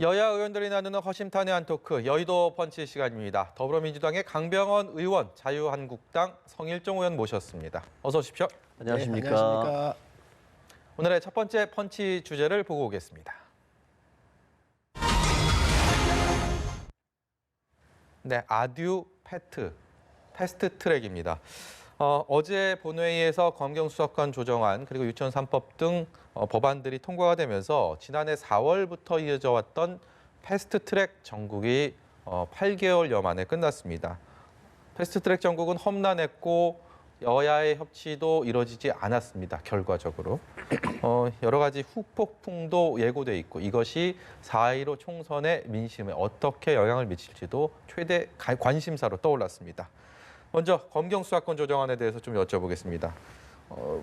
여야 의원들이 나누는 허심탄회한 토크, 여의도 펀치 시간입니다. 더불어민주당의 강병원 의원, 자유한국당 성일종 의원 모셨습니다. 어서 오십시오. 안녕하십니까. 네, 안녕하십니까. 오늘의 첫 번째 펀치 주제를 보고 오겠습니다. 네, 아듀 패스트 트랙입니다. 어제 본회의에서 검경수사권 조정안 그리고 유치원 3법 등 법안들이 통과가 되면서 지난해 4월부터 이어져 왔던 패스트트랙 정국이 8개월여 만에 끝났습니다. 패스트트랙 정국은 험난했고 여야의 협치도 이뤄지지 않았습니다. 결과적으로 여러 가지 후폭풍도 예고돼 있고 이것이 4.15 총선의 민심에 어떻게 영향을 미칠지도 최대 관심사로 떠올랐습니다. 먼저 검경수사권 조정안에 대해서 좀 여쭤보겠습니다.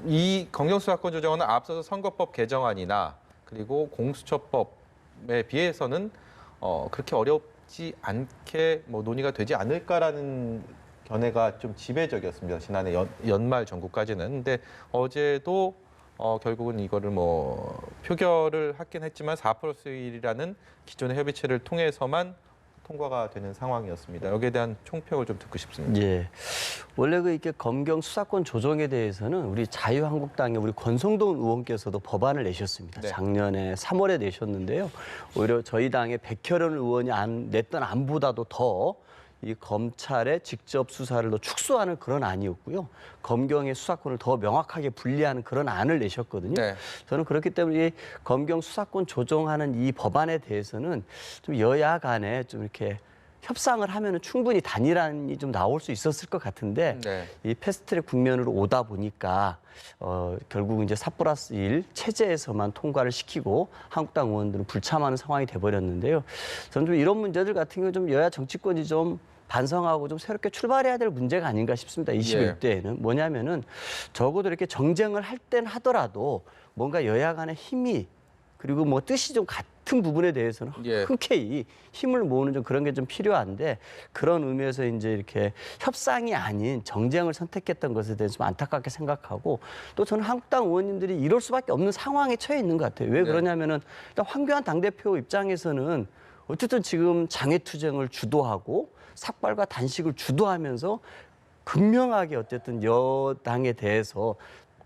이 검경수사권 조정안은 앞서서 선거법 개정안이나 그리고 공수처법에 비해서는 그렇게 어렵지 않게 논의가 되지 않을까라는 견해가 좀 지배적이었습니다. 지난해 연말 전국까지는. 근데 어제도 결국은 이거를 표결을 하긴 했지만 4+1이라는 기존의 협의체를 통해서만 통과가 되는 상황이었습니다. 여기에 대한 총평을 좀 듣고 싶습니다. 예. 원래 이렇게 검경 수사권 조정에 대해서는 우리 자유한국당의 우리 권성동 의원께서도 법안을 내셨습니다. 네. 작년에 3월에 내셨는데요. 오히려 저희 당의 백혈원 의원이 냈던 안보다도 더 이 검찰의 직접 수사를 더 축소하는 그런 안이었고요. 검경의 수사권을 더 명확하게 분리하는 그런 안을 내셨거든요. 네. 저는 그렇기 때문에 이 검경 수사권 조정하는 이 법안에 대해서는 좀 여야 간에 좀 이렇게 협상을 하면은 충분히 단일안이 좀 나올 수 있었을 것 같은데 네. 이 패스트트랙 국면으로 오다 보니까 결국 이제 4+1 체제에서만 통과를 시키고 한국당 의원들은 불참하는 상황이 돼버렸는데요. 저는 좀 이런 문제들 같은 경우 좀 여야 정치권이 좀 반성하고 좀 새롭게 출발해야 될 문제가 아닌가 싶습니다. 21대에는 뭐냐면은 적어도 이렇게 정쟁을 할 땐 하더라도 뭔가 여야 간의 힘이 그리고 뜻이 좀 같은 부분에 대해서는 흔쾌히 힘을 모으는 좀 그런 게 좀 필요한데 그런 의미에서 이제 이렇게 협상이 아닌 정쟁을 선택했던 것에 대해서 좀 안타깝게 생각하고 또 저는 한국당 의원님들이 이럴 수밖에 없는 상황에 처해 있는 것 같아요. 왜 그러냐면은 일단 황교안 당대표 입장에서는 어쨌든 지금 장외투쟁을 주도하고 삭발과 단식을 주도하면서 극명하게 어쨌든 여당에 대해서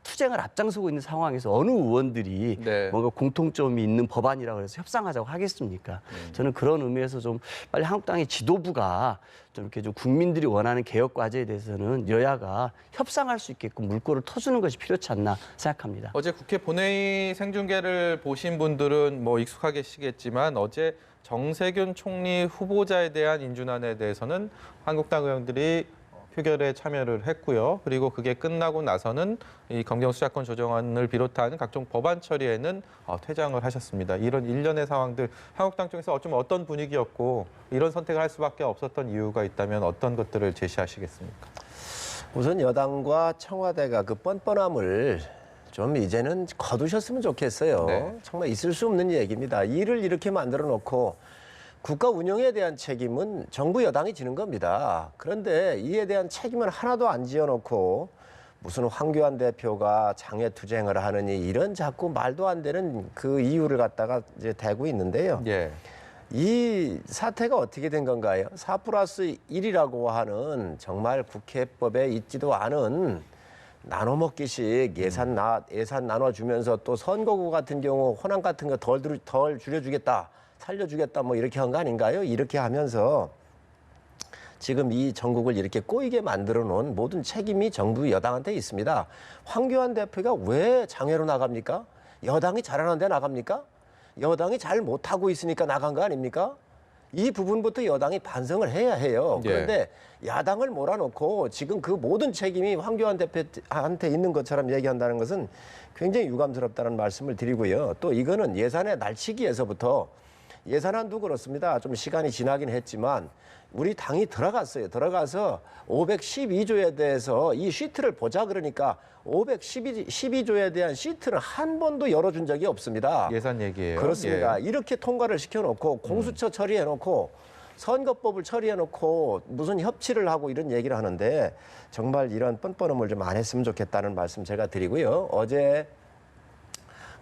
투쟁을 앞장서고 있는 상황에서 어느 의원들이 뭔가 공통점이 있는 법안이라고 해서 협상하자고 하겠습니까? 저는 그런 의미에서 좀 빨리 한국당의 지도부가 좀 이렇게 좀 국민들이 원하는 개혁 과제에 대해서는 여야가 협상할 수 있게끔 물꼬를 터주는 것이 필요치 않나 생각합니다. 어제 국회 본회의 생중계를 보신 분들은 익숙하시겠지만 어제 정세균 총리 후보자에 대한 인준안에 대해서는 한국당 의원들이 표결에 참여를 했고요. 그리고 그게 끝나고 나서는 이 검경수사권 조정안을 비롯한 각종 법안 처리에는 퇴장을 하셨습니다. 이런 일련의 상황들 한국당 쪽에서 어떤 분위기였고 이런 선택을 할 수밖에 없었던 이유가 있다면 어떤 것들을 제시하시겠습니까? 우선 여당과 청와대가 그 뻔뻔함을 좀 이제는 거두셨으면 좋겠어요. 네. 정말 있을 수 없는 얘기입니다. 일을 이렇게 만들어 놓고 국가 운영에 대한 책임은 정부 여당이 지는 겁니다. 그런데 이에 대한 책임을 하나도 안 지어놓고 무슨 황교안 대표가 장외투쟁을 하느니 이런 자꾸 말도 안 되는 그 이유를 갖다가 이제 대고 있는데요. 이 사태가 어떻게 된 건가요? 4+1이라고 하는 정말 국회법에 있지도 않은 나눠먹기식 예산 나눠주면서 또 선거구 같은 경우 호남 같은 거 덜 줄여주겠다. 살려주겠다 이렇게 한 거 아닌가요? 이렇게 하면서 지금 이 전국을 이렇게 꼬이게 만들어 놓은 모든 책임이 정부 여당한테 있습니다. 황교안 대표가 왜 장외로 나갑니까? 여당이 잘하는데 나갑니까? 여당이 잘 못하고 있으니까 나간 거 아닙니까? 이 부분부터 여당이 반성을 해야 해요. 그런데 야당을 몰아놓고 지금 그 모든 책임이 황교안 대표한테 있는 것처럼 얘기한다는 것은 굉장히 유감스럽다는 말씀을 드리고요. 또 이거는 예산의 날치기에서부터 예산안도 그렇습니다. 좀 시간이 지나긴 했지만 우리 당이 들어가서 512조에 대해서 이 시트를 보자 그러니까 512조에 대한 시트는 한 번도 열어준 적이 없습니다. 예산 얘기예요. 그렇습니다. 이렇게 통과를 시켜놓고 공수처 처리해놓고 선거법을 처리해놓고 무슨 협치를 하고 이런 얘기를 하는데 정말 이런 뻔뻔함을 좀 안 했으면 좋겠다는 말씀 제가 드리고요. 어제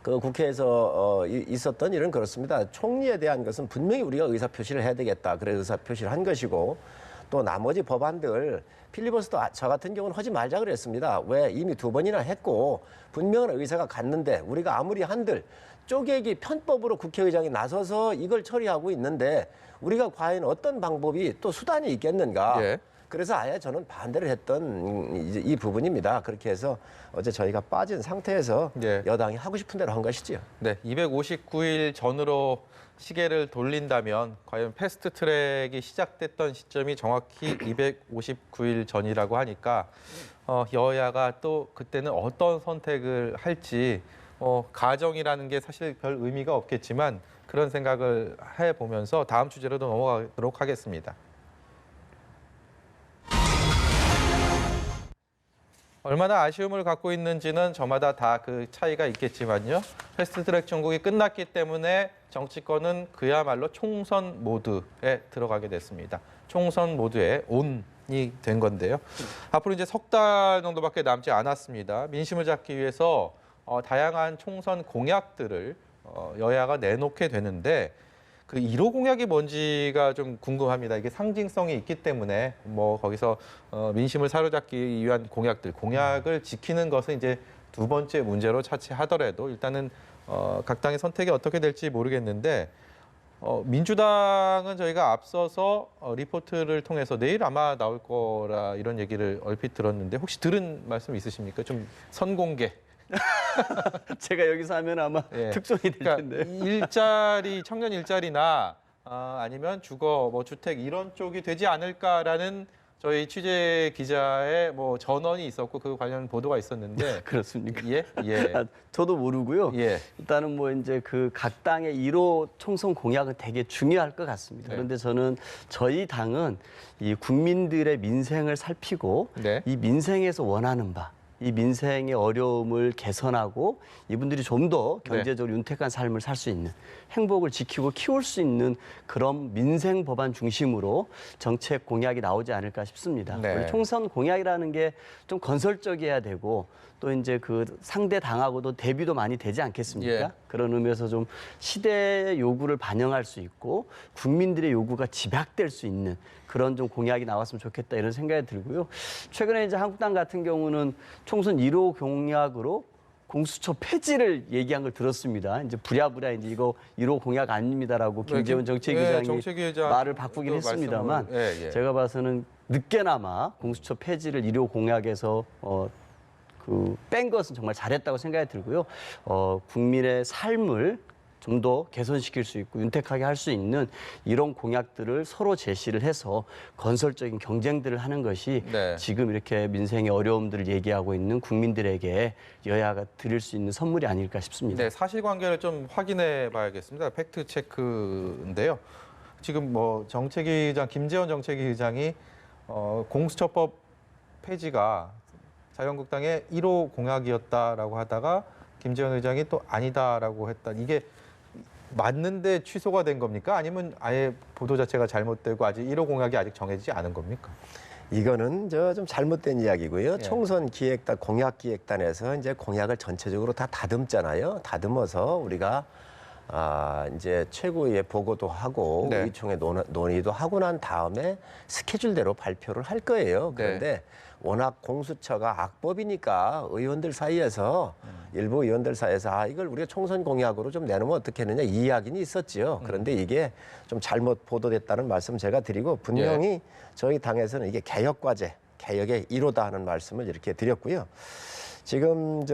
그 국회에서 있었던 일은 그렇습니다. 총리에 대한 것은 분명히 우리가 의사표시를 해야 되겠다. 그래 의사표시를 한 것이고 또 나머지 법안들 필리버스터 저 같은 경우는 하지 말자 그랬습니다. 왜 이미 2번이나 했고 분명한 의사가 갔는데 우리가 아무리 한들 쪼개기 편법으로 국회의장이 나서서 이걸 처리하고 있는데 우리가 과연 어떤 방법이 또 수단이 있겠는가. 예. 그래서 아예 저는 반대를 했던 이 부분입니다. 그렇게 해서 어제 저희가 빠진 상태에서 예. 여당이 하고 싶은 대로 한 것이지요. 네, 259일 전으로 시계를 돌린다면 과연 패스트 트랙이 시작됐던 시점이 정확히 259일 전이라고 하니까 여야가 또 그때는 어떤 선택을 할지 가정이라는 게 사실 별 의미가 없겠지만 그런 생각을 해보면서 다음 주제로도 넘어가도록 하겠습니다. 얼마나 아쉬움을 갖고 있는지는 저마다 다 그 차이가 있겠지만요. 패스트트랙 정국이 끝났기 때문에 정치권은 그야말로 총선 모드에 들어가게 됐습니다. 총선 모드에 온이 된 건데요. 앞으로 이제 석 달 정도밖에 남지 않았습니다. 민심을 잡기 위해서 다양한 총선 공약들을 여야가 내놓게 되는데 그 1호 공약이 뭔지가 좀 궁금합니다. 이게 상징성이 있기 때문에 뭐 거기서 민심을 사로잡기 위한 공약을 지키는 것은 이제 두 번째 문제로 차치하더라도 일단은 각 당의 선택이 어떻게 될지 모르겠는데 민주당은 저희가 앞서서 리포트를 통해서 내일 아마 나올 거라 이런 얘기를 얼핏 들었는데 혹시 들은 말씀 있으십니까? 좀 선공개. 제가 여기서 하면 아마 예. 특종이 될 그러니까 텐데. 청년 일자리나 아니면 주거, 주택 이런 쪽이 되지 않을까라는 저희 취재 기자의 전언이 있었고 그 관련 보도가 있었는데 그렇습니까? 예, 예, 저도 모르고요. 예. 일단은 이제 그 각 당의 1호 총선 공약은 되게 중요할 것 같습니다. 네. 그런데 저는 저희 당은 이 국민들의 민생을 살피고 네. 이 민생에서 원하는 바, 이 민생의 어려움을 개선하고 이분들이 좀 더 경제적으로 윤택한 삶을 살 수 있는 행복을 지키고 키울 수 있는 그런 민생 법안 중심으로 정책 공약이 나오지 않을까 싶습니다. 네. 우리 총선 공약이라는 게 좀 건설적이어야 되고 또 이제 그 상대 당하고도 대비도 많이 되지 않겠습니까? 예. 그런 의미에서 좀 시대의 요구를 반영할 수 있고 국민들의 요구가 집약될 수 있는 그런 좀 공약이 나왔으면 좋겠다 이런 생각이 들고요. 최근에 이제 한국당 같은 경우는 총선 1호 공약으로 공수처 폐지를 얘기한 걸 들었습니다. 이제 부랴부랴 이제 이거 1호 공약 아닙니다라고 김재원 정책위원장이 정책위원장 말을 바꾸긴 했습니다만 제가 봐서는 늦게나마 공수처 폐지를 1호 공약에서 뺀 것은 정말 잘했다고 생각이 들고요. 국민의 삶을 좀 더 개선시킬 수 있고 윤택하게 할 수 있는 이런 공약들을 서로 제시를 해서 건설적인 경쟁들을 하는 것이 네. 지금 이렇게 민생의 어려움들을 얘기하고 있는 국민들에게 여야가 드릴 수 있는 선물이 아닐까 싶습니다. 네, 사실관계를 좀 확인해 봐야겠습니다. 팩트 체크인데요. 지금 김재원 정책위 의장이 공수처법 폐지가 자유한국당의 1호 공약이었다라고 하다가 김재원 의장이 또 아니다라고 했다. 이게 맞는데 취소가 된 겁니까? 아니면 아예 보도 자체가 잘못되고 아직 1호 공약이 아직 정해지지 않은 겁니까? 이거는 좀 잘못된 이야기고요. 예. 총선 기획단, 공약 기획단에서 이제 공약을 전체적으로 다 다듬잖아요. 다듬어서 우리가 이제 최고위에 보고도 하고 네. 의총에 논의도 하고 난 다음에 스케줄대로 발표를 할 거예요. 그런데 워낙 공수처가 악법이니까 의원들 사이에서 일부 의원들 사이에서 이걸 우리가 총선 공약으로 좀 내놓으면 어떻겠느냐 이 이야기는 있었죠. 그런데 이게 좀 잘못 보도됐다는 말씀 제가 드리고 분명히 저희 당에서는 이게 개혁과제, 개혁의 1호다 하는 말씀을 이렇게 드렸고요. 지금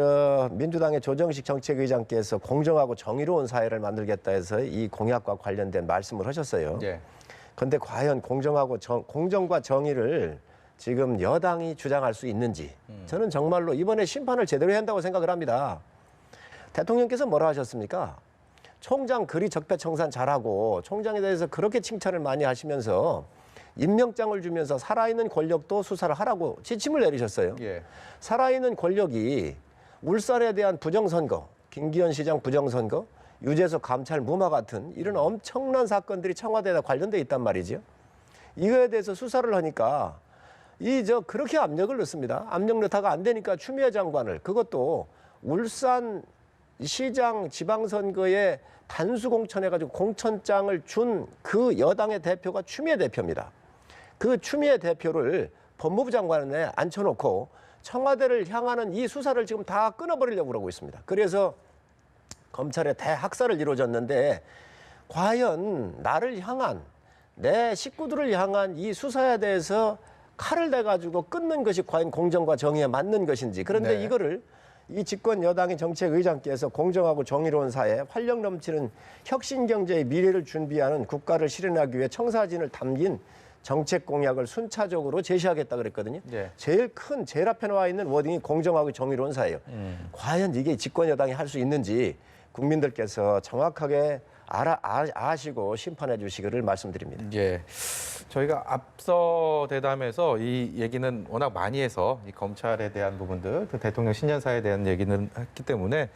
민주당의 조정식 정책위장께서 공정하고 정의로운 사회를 만들겠다 해서 이 공약과 관련된 말씀을 하셨어요. 그런데 과연 공정과 정의를 지금 여당이 주장할 수 있는지 저는 정말로 이번에 심판을 제대로 해야 한다고 생각을 합니다. 대통령께서 뭐라 하셨습니까? 총장 그리 적폐청산 잘하고 총장에 대해서 그렇게 칭찬을 많이 하시면서 임명장을 주면서 살아있는 권력도 수사를 하라고 지침을 내리셨어요. 살아있는 권력이 울산에 대한 부정선거, 김기현 시장 부정선거, 유재석 감찰 무마 같은 이런 엄청난 사건들이 청와대에 관련돼 있단 말이죠. 이거에 대해서 수사를 하니까 그렇게 압력을 넣습니다. 압력 넣다가 안 되니까 추미애 장관을 그것도 울산 시장 지방선거에 단수 공천해가지고 공천장을 준 그 여당의 대표가 추미애 대표입니다. 그 추미애 대표를 법무부 장관에 앉혀놓고 청와대를 향하는 이 수사를 지금 다 끊어버리려고 그러고 있습니다. 그래서 검찰의 대학살을 이루어졌는데 과연 나를 향한 내 식구들을 향한 이 수사에 대해서 칼을 대가지고 끊는 것이 과연 공정과 정의에 맞는 것인지. 그런데 네. 이거를 이 집권 여당의 정책의장께서 공정하고 정의로운 사회, 활력 넘치는 혁신 경제의 미래를 준비하는 국가를 실현하기 위해 청사진을 담긴 정책 공약을 순차적으로 제시하겠다 그랬거든요. 네. 제일 앞에 나와 있는 워딩이 공정하고 정의로운 사회예요. 과연 이게 집권 여당이 할 수 있는지 국민들께서 정확하게 아시고 심판해 주시기를 말씀드립니다. 예. 저희가 앞서 대담에서 이 얘기는 워낙 많이 해서 이 검찰에 대한 부분들, 그 대통령 신년사에 대한 얘기는 했기 때문에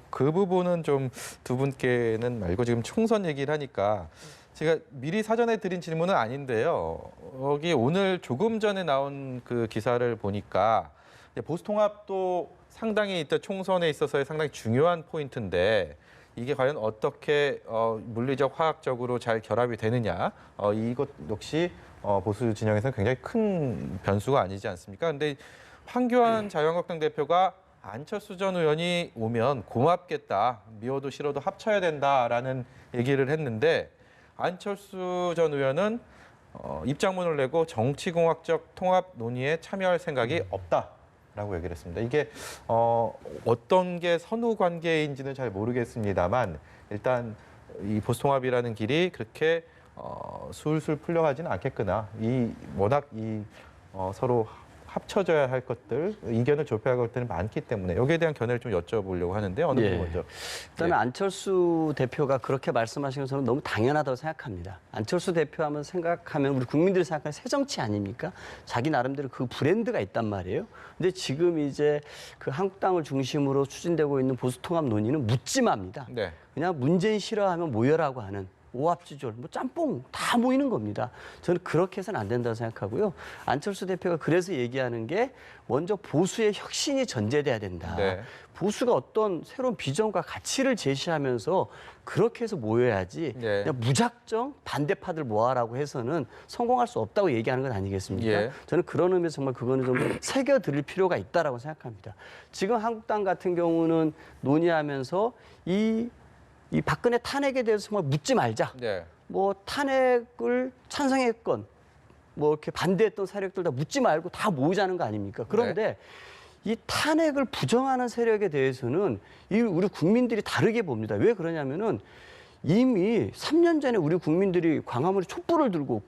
그 부분은 좀 두 분께는 말고 지금 총선 얘기를 하니까 제가 미리 사전에 드린 질문은 아닌데요. 여기 오늘 조금 전에 나온 그 기사를 보니까 보수통합도 상당히 이때 총선에 있어서의 상당히 중요한 포인트인데 이게 과연 어떻게 물리적, 화학적으로 잘 결합이 되느냐 이것 역시 보수 진영에서는 굉장히 큰 변수가 아니지 않습니까? 그런데 황교안 자유한국당 대표가 안철수 전 의원이 오면 고맙겠다, 미워도 싫어도 합쳐야 된다라는 얘기를 했는데 안철수 전 의원은 입장문을 내고 정치공학적 통합 논의에 참여할 생각이 없다라고 얘기를 했습니다. 이게 어떤 게 선후 관계인지는 잘 모르겠습니다만 일단 이 보수통합이라는 길이 그렇게 술술 풀려가지는 않겠구나. 워낙 서로 합쳐져야 할 것들, 이견을 좁혀야 할 것들이 많기 때문에 여기에 대한 견해를 좀 여쭤보려고 하는데 어느 부분 먼저? 일단은 안철수 대표가 그렇게 말씀하시는 것은 너무 당연하다고 생각합니다. 안철수 대표하면 생각하면 우리 국민들이 생각하는 새정치 아닙니까? 자기 나름대로 그 브랜드가 있단 말이에요. 근데 지금 이제 그 한국당을 중심으로 추진되고 있는 보수통합 논의는 묻지마입니다. 네. 그냥 문재인 싫어하면 모여라고 하는 오합지졸, 짬뽕 다 모이는 겁니다. 저는 그렇게 해서는 안 된다고 생각하고요. 안철수 대표가 그래서 얘기하는 게 먼저 보수의 혁신이 전제돼야 된다. 네. 보수가 어떤 새로운 비전과 가치를 제시하면서 그렇게 해서 모여야지 네. 그냥 무작정 반대파들 모아라고 해서는 성공할 수 없다고 얘기하는 건 아니겠습니까? 예. 저는 그런 의미에서 정말 그거는 좀 새겨드릴 필요가 있다라고 생각합니다. 지금 한국당 같은 경우는 논의하면서 이 박근혜 탄핵에 대해서 정말 묻지 말자. 네. 뭐 탄핵을 찬성했건 뭐 이렇게 반대했던 세력들 다 묻지 말고 다 모이자는 거 아닙니까? 그런데 이 탄핵을 부정하는 세력에 대해서는 우리 국민들이 다르게 봅니다. 왜 그러냐면은 이미 3년 전에 우리 국민들이 광화문에 촛불을 들고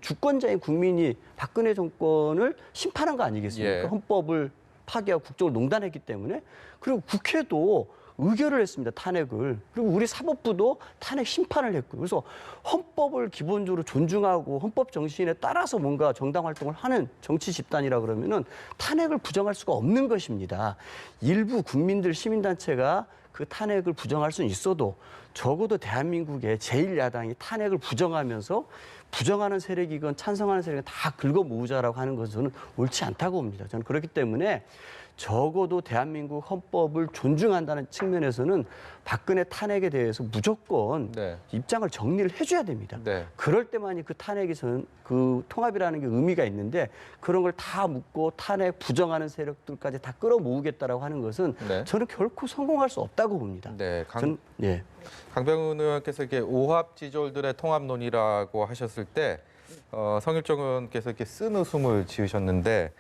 주권자인 국민이 박근혜 정권을 심판한 거 아니겠습니까? 예. 헌법을 파기하고 국정을 농단했기 때문에. 그리고 국회도 의결을 했습니다. 탄핵을. 그리고 우리 사법부도 탄핵 심판을 했고요. 그래서 헌법을 기본적으로 존중하고 헌법 정신에 따라서 뭔가 정당 활동을 하는 정치 집단이라 그러면은 탄핵을 부정할 수가 없는 것입니다. 일부 국민들 시민단체가 그 탄핵을 부정할 수는 있어도 적어도 대한민국의 제1야당이 탄핵을 부정하면서 부정하는 세력이건 찬성하는 세력이건 다 긁어 모으자라고 하는 것은 옳지 않다고 봅니다. 저는 그렇기 때문에 적어도 대한민국 헌법을 존중한다는 측면에서는 박근혜 탄핵에 대해서 무조건 네. 입장을 정리를 해줘야 됩니다. 네. 그럴 때만이 그 탄핵이 그 통합이라는 게 의미가 있는데 그런 걸 다 묻고 탄핵 부정하는 세력들까지 다 끌어모으겠다라고 하는 것은 네. 저는 결코 성공할 수 없다고 봅니다. 네. 강병훈 의원께서 이렇게 오합지졸들의 통합 논의라고 하셨을 때 성일종 의원께서 이렇게 쓴 웃음을 지으셨는데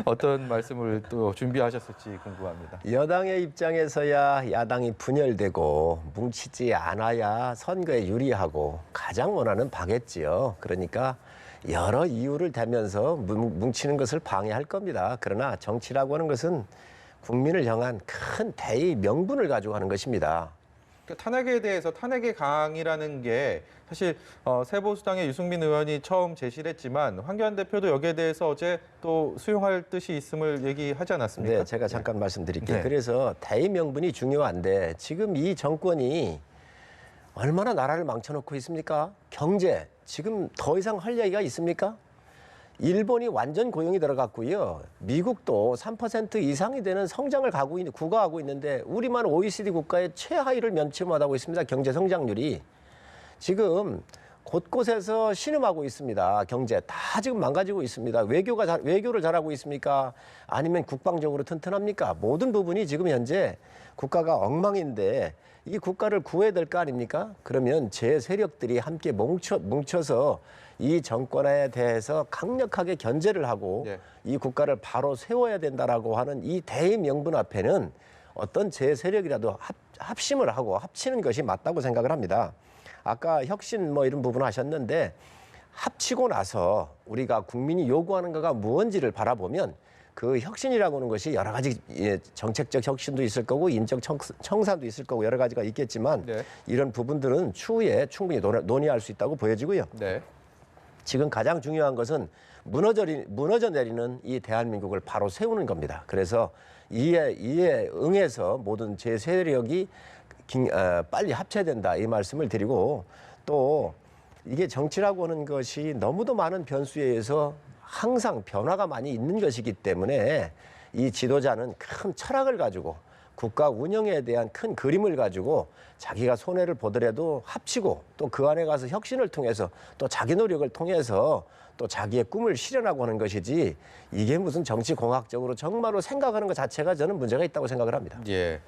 어떤 말씀을 또 준비하셨을지 궁금합니다. 여당의 입장에서야 야당이 분열되고 뭉치지 않아야 선거에 유리하고 가장 원하는 바겠지요. 그러니까 여러 이유를 대면서 뭉치는 것을 방해할 겁니다. 그러나 정치라고 하는 것은 국민을 향한 큰 대의 명분을 가지고 하는 것입니다. 탄핵에 대해서 탄핵의 강이라는 게 사실 새보수당의 유승민 의원이 처음 제시를 했지만 황교안 대표도 여기에 대해서 어제 또 수용할 뜻이 있음을 얘기하지 않았습니까? 네, 제가 잠깐 말씀드릴게요. 네. 그래서 대의 명분이 중요한데 지금 이 정권이 얼마나 나라를 망쳐놓고 있습니까? 경제, 지금 더 이상 할 얘기가 있습니까? 일본이 완전 고용이 들어갔고요. 미국도 3% 이상이 되는 성장을 구가하고 있는데 우리만 OECD 국가의 최하위를 면치하고 있습니다. 경제 성장률이. 지금 곳곳에서 신음하고 있습니다. 경제 다 지금 망가지고 있습니다. 외교를 잘하고 있습니까? 아니면 국방적으로 튼튼합니까? 모든 부분이 지금 현재 국가가 엉망인데 이 국가를 구해야 될 거 아닙니까? 그러면 제 세력들이 함께 뭉쳐서 이 정권에 대해서 강력하게 견제를 하고 예. 이 국가를 바로 세워야 된다라고 하는 이 대의 명분 앞에는 어떤 제 세력이라도 합심을 하고 합치는 것이 맞다고 생각을 합니다. 아까 혁신 뭐 이런 부분 하셨는데 합치고 나서 우리가 국민이 요구하는 거가 무언지를 바라보면 그 혁신이라고 하는 것이 여러 가지 정책적 혁신도 있을 거고 인적 청산도 있을 거고 여러 가지가 있겠지만 네. 이런 부분들은 추후에 충분히 논의할 수 있다고 보여지고요. 네. 지금 가장 중요한 것은 무너져 내리는 이 대한민국을 바로 세우는 겁니다. 그래서 이에 응해서 모든 제 세력이 빨리 합쳐야 된다 이 말씀을 드리고 또 이게 정치라고 하는 것이 너무도 많은 변수에 의해서 항상 변화가 많이 있는 것이기 때문에 이 지도자는 큰 철학을 가지고 국가 운영에 대한 큰 그림을 가지고 자기가 손해를 보더라도 합치고 또 그 안에 가서 혁신을 통해서 또 자기 노력을 통해서 또 자기의 꿈을 실현하고 하는 것이지 이게 무슨 정치공학적으로 정말로 생각하는 것 자체가 저는 문제가 있다고 생각을 합니다. 예.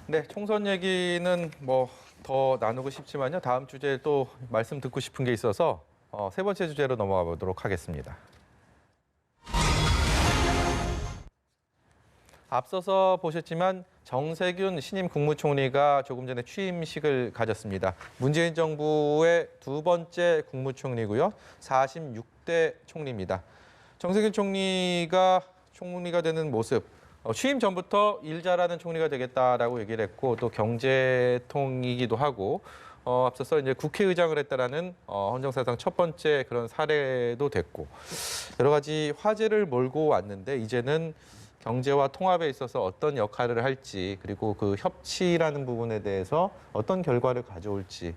네, 총선 얘기는 뭐 더 나누고 싶지만요. 다음 주제에 또 말씀 듣고 싶은 게 있어서 세 번째 주제로 넘어가 보도록 하겠습니다. 앞서서 보셨지만 정세균 신임 국무총리가 조금 전에 취임식을 가졌습니다. 문재인 정부의 두 번째 국무총리고요. 46대 총리입니다. 정세균 총리가 되는 모습, 취임 전부터 일 잘하는 총리가 되겠다라고 얘기를 했고 또 경제통이기도 하고 앞서서 이제 국회의장을 했다라는 헌정사상 첫 번째 그런 사례도 됐고 여러 가지 화제를 몰고 왔는데 이제는 경제와 통합에 있어서 어떤 역할을 할지 그리고 그 협치라는 부분에 대해서 어떤 결과를 가져올지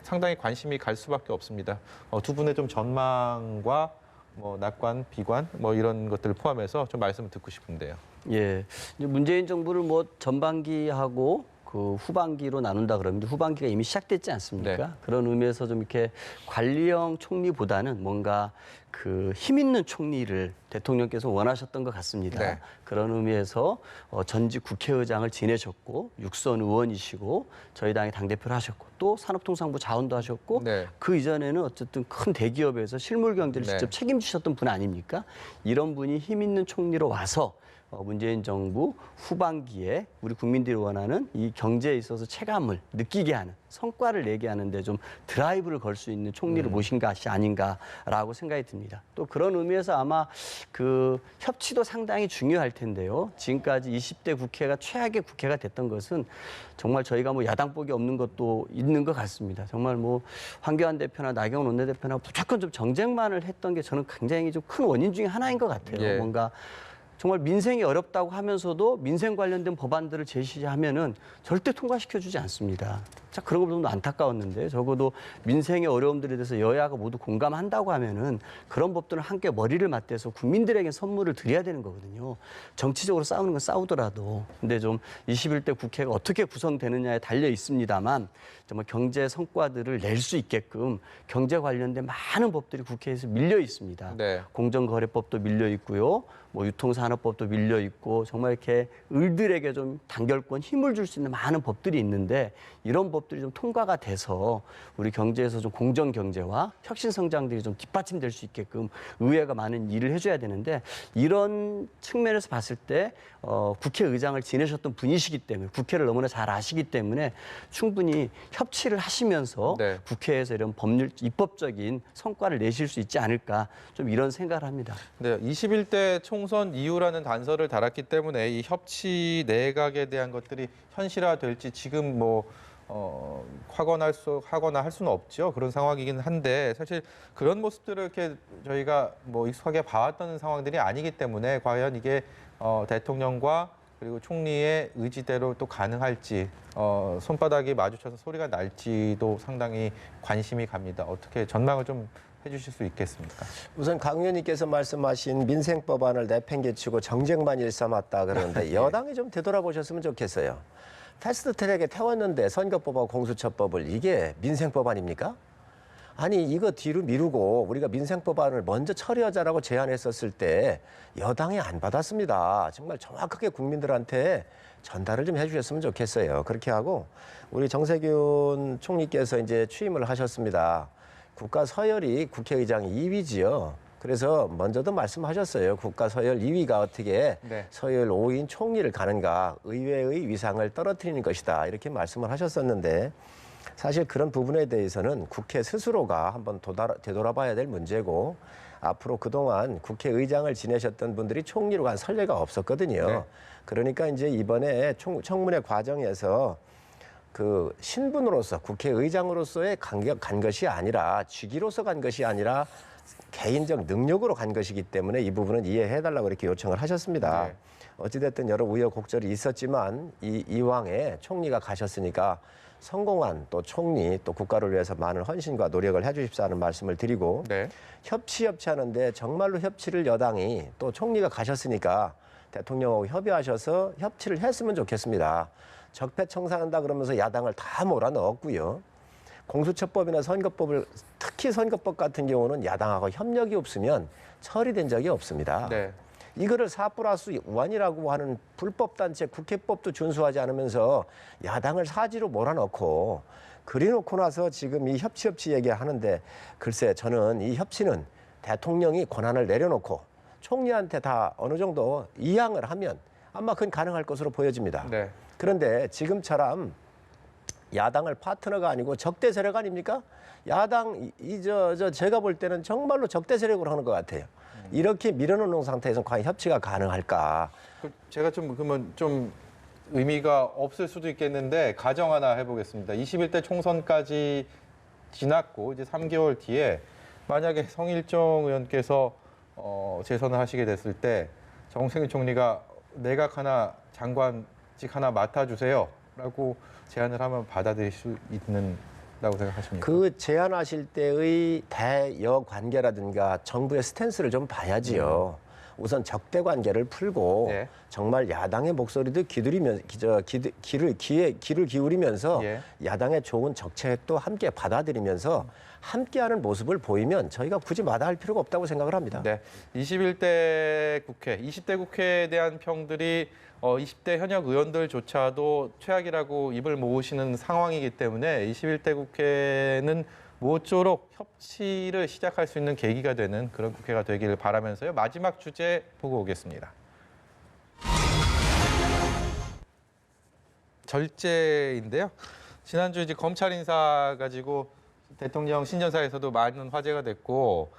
상당히 관심이 갈 수밖에 없습니다. 두 분의 좀 전망과 뭐 낙관, 비관 뭐 이런 것들을 포함해서 좀 말씀을 듣고 싶은데요. 예, 이제 문재인 정부를 뭐 전반기하고 그 후반기로 나눈다 그러면 후반기가 이미 시작됐지 않습니까? 네. 그런 의미에서 좀 이렇게 관리형 총리보다는 뭔가 그 힘 있는 총리를 대통령께서 원하셨던 것 같습니다. 네. 그런 의미에서 전직 국회의장을 지내셨고 육선 의원이시고 저희 당의 당대표를 하셨고 또 산업통상부 자원도 하셨고 네. 그 이전에는 어쨌든 큰 대기업에서 실물 경제를 네. 직접 책임지셨던 분 아닙니까? 이런 분이 힘 있는 총리로 와서 문재인 정부 후반기에 우리 국민들이 원하는 이 경제에 있어서 체감을 느끼게 하는 성과를 내게 하는데 좀 드라이브를 걸 수 있는 총리를 모신 것이 아닌가라고 생각이 듭니다. 또 그런 의미에서 아마 그 협치도 상당히 중요할 텐데요. 지금까지 20대 국회가 최악의 국회가 됐던 것은 정말 저희가 뭐 야당복이 없는 것도 있는 것 같습니다. 정말 뭐 황교안 대표나 나경원 원내대표나 무조건 좀 정쟁만을 했던 게 저는 굉장히 좀 큰 원인 중에 하나인 것 같아요. 예. 뭔가 정말 민생이 어렵다고 하면서도 민생 관련된 법안들을 제시하면은 절대 통과시켜주지 않습니다. 자, 그런 거 너무 안타까웠는데 적어도 민생의 어려움들에 대해서 여야가 모두 공감한다고 하면은 그런 법들을 함께 머리를 맞대서 국민들에게 선물을 드려야 되는 거거든요. 정치적으로 싸우는 건 싸우더라도. 근데 좀 21대 국회가 어떻게 구성되느냐에 달려 있습니다만 정말 경제 성과들을 낼 수 있게끔 경제 관련된 많은 법들이 국회에서 밀려 있습니다. 네. 공정거래법도 밀려 있고요. 뭐 유통산업법도 밀려 있고 정말 이렇게 을들에게 좀 단결권 힘을 줄 수 있는 많은 법들이 있는데 이런 법들이 좀 통과가 돼서 우리 경제에서 좀 공정 경제와 혁신 성장들이 좀 뒷받침될 수 있게끔 의회가 많은 일을 해줘야 되는데 이런 측면에서 봤을 때 국회의장을 지내셨던 분이시기 때문에 국회를 너무나 잘 아시기 때문에 충분히 협치를 하시면서 네. 국회에서 이런 법률 입법적인 성과를 내실 수 있지 않을까 좀 이런 생각을 합니다. 네, 21대 총선 이후라는 단서를 달았기 때문에 이 협치 내각에 대한 것들이 현실화될지 지금 뭐 하거나 할 수는 없죠. 그런 상황이긴 한데 사실 그런 모습들을 이렇게 저희가 뭐 익숙하게 봐왔던 상황들이 아니기 때문에 과연 이게 대통령과 그리고 총리의 의지대로 또 가능할지 손바닥이 마주쳐서 소리가 날지도 상당히 관심이 갑니다. 어떻게 전망을 좀 해주실 수 있겠습니까? 우선 강 의원님께서 말씀하신 민생 법안을 내팽개치고 정쟁만 일삼았다 그러는데 여당이 좀 되돌아보셨으면 좋겠어요. 패스트트랙에 태웠는데 선거법하고 공수처법을 이게 민생 법안입니까? 아니 이거 뒤로 미루고 우리가 민생 법안을 먼저 처리하자라고 제안했었을 때 여당이 안 받았습니다. 정말 정확하게 국민들한테 전달을 좀 해주셨으면 좋겠어요. 그렇게 하고 우리 정세균 총리께서 이제 취임을 하셨습니다. 국가 서열이 국회의장 2위지요. 그래서 먼저도 말씀하셨어요. 국가 서열 2위가 어떻게 네. 서열 5위인 총리를 가는가, 의회의 위상을 떨어뜨리는 것이다. 이렇게 말씀을 하셨었는데 사실 그런 부분에 대해서는 국회 스스로가 한번 되돌아봐야 될 문제고 앞으로 그동안 국회의장을 지내셨던 분들이 총리로 간 선례가 없었거든요. 네. 그러니까 이제 이번에 청문회 과정에서 그 신분으로서 국회의장으로서의 간 것이 아니라 직위로서 간 것이 아니라 개인적 능력으로 간 것이기 때문에 이 부분은 이해해달라고 이렇게 요청을 하셨습니다. 네. 어찌됐든 여러 우여곡절이 있었지만 이왕에 총리가 가셨으니까 성공한 또 총리 또 국가를 위해서 많은 헌신과 노력을 해주십사 하는 말씀을 드리고 네. 협치하는데 정말로 협치를 여당이 또 총리가 가셨으니까 대통령하고 협의하셔서 협치를 했으면 좋겠습니다. 적폐청산한다 그러면서 야당을 다 몰아넣었고요. 공수처법이나 선거법을 특히 선거법 같은 경우는 야당하고 협력이 없으면 처리된 적이 없습니다. 네. 이거를 4+1이라고 하는 불법단체 국회법도 준수하지 않으면서 야당을 사지로 몰아넣고 그래놓고 나서 지금 이 협치 얘기하는데 글쎄 저는 이 협치는 대통령이 권한을 내려놓고 총리한테 다 어느 정도 이양을 하면 아마 그건 가능할 것으로 보여집니다. 네. 그런데 지금처럼 야당을 파트너가 아니고 적대 세력 아닙니까? 야당 제가 볼 때는 정말로 적대 세력으로 하는 것 같아요. 이렇게 밀어놓는 상태에서 과연 협치가 가능할까? 제가 그러면 좀 의미가 없을 수도 있겠는데 가정 하나 해보겠습니다. 21대 총선까지 지났고 이제 3개월 뒤에 만약에 성일종 의원께서 재선을 하시게 됐을 때 정세균 총리가 내각 하나 장관직 하나 맡아주세요라고 제안을 하면 받아들일 수 있는다고 생각하십니까? 그 제안하실 때의 대여 관계라든가 정부의 스탠스를 좀 봐야지요. 우선 적대 관계를 풀고 예. 정말 야당의 목소리도 귀를 기울이면서 예. 야당의 좋은 정책도 함께 받아들이면서 함께하는 모습을 보이면 저희가 굳이 마다할 필요가 없다고 생각을 합니다. 네, 21대 국회, 20대 국회에 대한 평들이 20대 현역 의원들조차도 최악이라고 입을 모으시는 상황이기 때문에 21대 국회는 모쪼록 협치를 시작할 수 있는 계기가 되는 그런 국회가 되기를 바라면서요. 마지막 주제 보고 오겠습니다. 절제인데요. 지난주 이제 검찰 인사 가지고 대통령 신년사에서도 많은 화제가 됐고,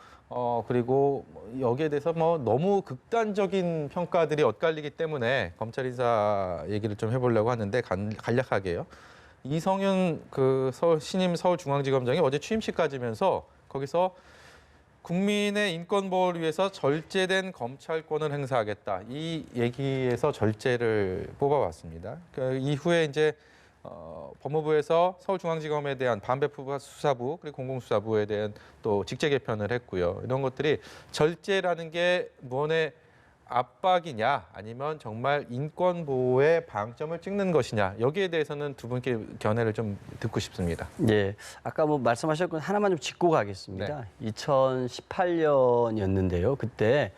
그리고 여기에 대해서 너무 극단적인 평가들이 엇갈리기 때문에 검찰 인사 얘기를 좀 해보려고 하는데 간략하게요. 이성윤 신임 서울중앙지검장이 어제 취임식 가지면서 거기서 국민의 인권 보호를 위해서 절제된 검찰권을 행사하겠다. 이 얘기에서 절제를 뽑아왔습니다. 그 이후에 이제 법무부에서 서울중앙지검에 대한 반배부 수사부 그리고 공공수사부에 대한 또 직제 개편을 했고요. 이런 것들이 절제라는 게 무언의 압박이냐 아니면 정말 인권 보호에 방점을 찍는 것이냐 여기에 대해서는 두 분께 견해를 좀 듣고 싶습니다. 예, 아까 말씀하셨건 하나만 좀 짚고 가겠습니다. 2018년이었는데요. 그때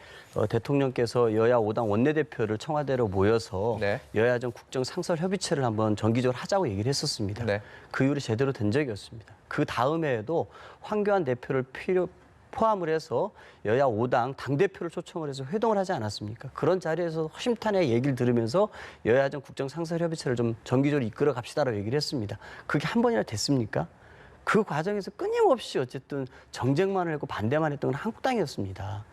대통령께서 여야 5당 원내대표를 청와대로 모여서 네. 여야정 국정 상설 협의체를 한번 정기적으로 하자고 얘기를 했었습니다. 네. 그 이후로 제대로 된 적이 없습니다. 그 다음에도 황교안 대표를 포함을 해서 여야 5당 당대표를 초청을 해서 회동을 하지 않았습니까? 그런 자리에서 허심탄회 얘기를 들으면서 여야정 국정상설협의체를 좀 정기적으로 이끌어 갑시다라고 얘기를 했습니다. 그게 한 번이나 됐습니까? 그 과정에서 끊임없이 어쨌든 정쟁만을 했고 반대만 했던 건 한국당이었습니다.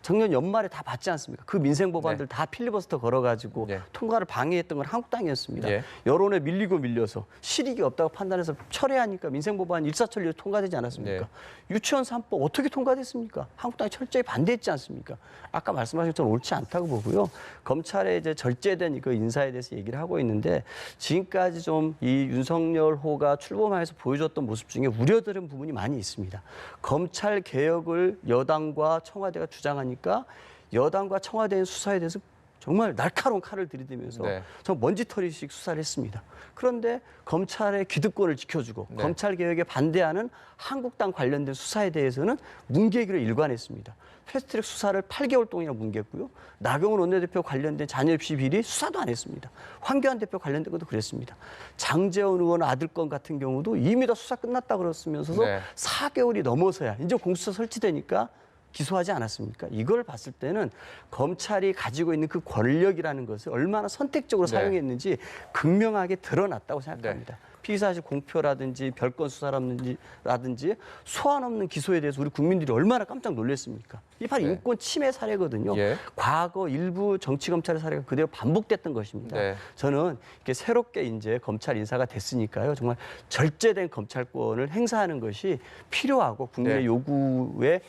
작년 연말에 다 봤지 않습니까? 그 민생 법안들 다 필리버스터 걸어가지고 네. 통과를 방해했던 건 한국당이었습니다. 예. 여론에 밀려서 실익이 없다고 판단해서 철회하니까 민생 법안 일사천리로 통과되지 않았습니까? 유치원 3법 어떻게 통과됐습니까? 한국당이 철저히 반대했지 않습니까? 아까 말씀하신 것처럼 옳지 않다고 보고요. 검찰의 이제 절제된 그 인사에 대해서 얘기를 하고 있는데 지금까지 좀 이 윤석열호가 출범하면서 보여줬던 모습 중에 우려되는 부분이 많이 있습니다. 검찰 개혁을 여당과 청와대가 주장하니까 여당과 청와대의 수사에 대해서 정말 날카로운 칼을 들이대면서 네. 정 먼지털이식 수사를 했습니다. 그런데 검찰의 기득권을 지켜주고 네. 검찰 개혁에 반대하는 한국당 관련된 수사에 대해서는 뭉개기로 일관했습니다. 패스트트랙 수사를 8개월 동안이나 뭉갰고요. 나경원 원내대표 관련된 자녀 입시 비리 수사도 안 했습니다. 황교안 대표 관련된 것도 그랬습니다. 장제원 의원 아들 건 같은 경우도 이미 다 수사 끝났다 그랬으면서도 네. 4개월이 넘어서야 이제 공수처 설치되니까 기소하지 않았습니까? 이걸 봤을 때는 검찰이 가지고 있는 그 권력이라는 것을 얼마나 선택적으로 네. 사용했는지 극명하게 드러났다고 생각합니다. 피의사실 공표라든지 별건 수사라든지 소환 없는 기소에 대해서 우리 국민들이 얼마나 깜짝 놀랐습니까? 이 바로 네. 인권 침해 사례거든요. 예. 과거 일부 정치 검찰의 사례가 그대로 반복됐던 것입니다. 네. 저는 이렇게 새롭게 이제 검찰 인사가 됐으니까요. 정말 절제된 검찰권을 행사하는 것이 필요하고 국민의 네. 요구에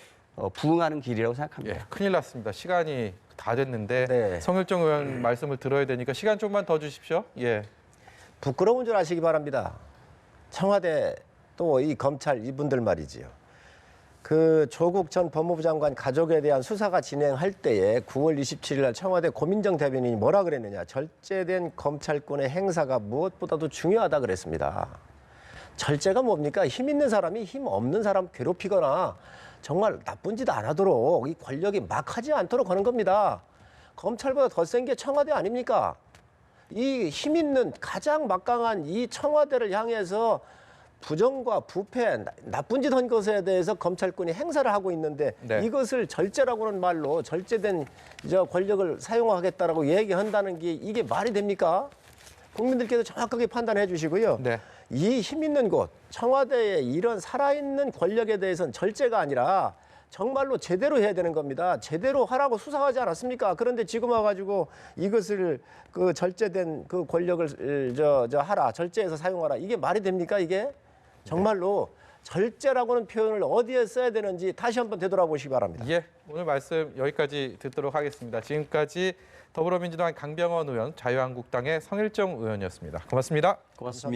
부응하는 길이라고 생각합니다. 예, 큰일 났습니다. 시간이 다 됐는데 네. 성일정 의원 말씀을 들어야 되니까 시간 좀만 더 주십시오. 예. 부끄러운 줄 아시기 바랍니다. 청와대 또 이 검찰 이분들 말이지요. 그 조국 전 법무부 장관 가족에 대한 수사가 진행할 때에 9월 27일 날 청와대 고민정 대변인이 뭐라 그랬느냐. 절제된 검찰권의 행사가 무엇보다도 중요하다 그랬습니다. 절제가 뭡니까? 힘 있는 사람이 힘 없는 사람 괴롭히거나 정말 나쁜 짓 안 하도록 이 권력이 막 하지 않도록 하는 겁니다. 검찰보다 더 센 게 청와대 아닙니까? 이 힘 있는 가장 막강한 이 청와대를 향해서 부정과 부패, 나쁜 짓 한 것에 대해서 검찰권이 행사를 하고 있는데 네. 이것을 절제라고는 말로 절제된 권력을 사용하겠다라고 얘기한다는 게 이게 말이 됩니까? 국민들께서 정확하게 판단해 주시고요. 네. 이 힘 있는 곳, 청와대의 이런 살아있는 권력에 대해서는 절제가 아니라 정말로 제대로 해야 되는 겁니다. 제대로 하라고 수사하지 않았습니까? 그런데 지금 와가지고 이것을 그 절제된 그 권력을 하라, 절제해서 사용하라. 이게 말이 됩니까? 이게 정말로 절제라고는 표현을 어디에 써야 되는지 다시 한번 되돌아보시기 바랍니다. 예, 오늘 말씀 여기까지 듣도록 하겠습니다. 지금까지 더불어민주당 강병원 의원, 자유한국당의 성일정 의원이었습니다. 고맙습니다. 고맙습니다.